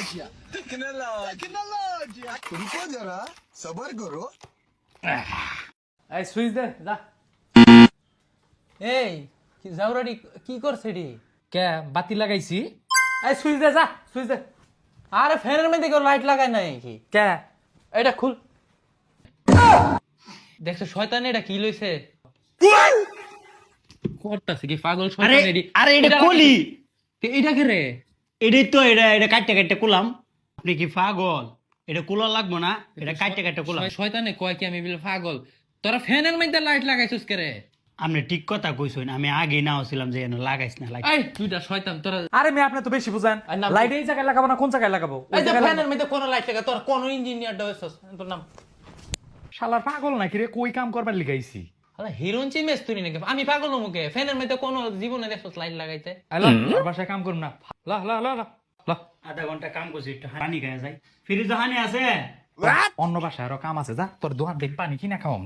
Technology रुको जरा सबर करो এই সুইচ দে যা। এই কি জাউরাডি কি করছে রে? কে বাতি লাগাইছি? এই সুইচ দে যা, সুইচ দে। আরে ফ্যানের মধ্যে কেউ লাইট লাগায় নাই কি? কে এটা খুল। দেখছো শয়তান এটা কি লইছে? করতাছে কি পাগল শয়তান এডি। আরে এটা কলি, এটা কি রে? এটাই তো এটা কাটতে কাটতে কুলাম। আপনি কি পাগল? এটা কুলা লাগবো না, এটা কাটতে কাটতে কুলাম। শয়তানে কয় কি আমি বলে পাগল? তোরা ফ্যানের মধ্যে লাইট লাগাইছিস কে রে? আপনি ঠিক কথা কইছেন, আমি আগে নাও ছিলাম যে এনে লাগাইছ না লাইট। এই তুইটা শয়তান তোরা। আরে মেয়ে আপনি তো বেশি বুঝেন। আর নাম লাইট এই জায়গায় লাগাবো না কোন জায়গায় লাগাবো? এই যে ফ্যানের মধ্যে কোন লাইট লাগা? তোর কোন ইঞ্জিনিয়ার দইছস? তোর নাম শালার পাগল নাকি রে, কই কাম করবার লিগাইছি? আরে হিরোইন চিমেস তুই নাকি? আমি পাগল মুখে ফ্যানের মধ্যে কোন জীবনে দেখছস লাইট লাগাইতে? হ্যালো আর বাসায় কাম করুন না। লা লা লা লা লা। আধা ঘন্টা কাম করছি, একটু হানি খাওয়া যায়। ফ্রিজ হানি আছে? অন্য বাসায় আরো কাম আছে, যা তোর দোকান থেকে পানি কিনা খাওয়াম।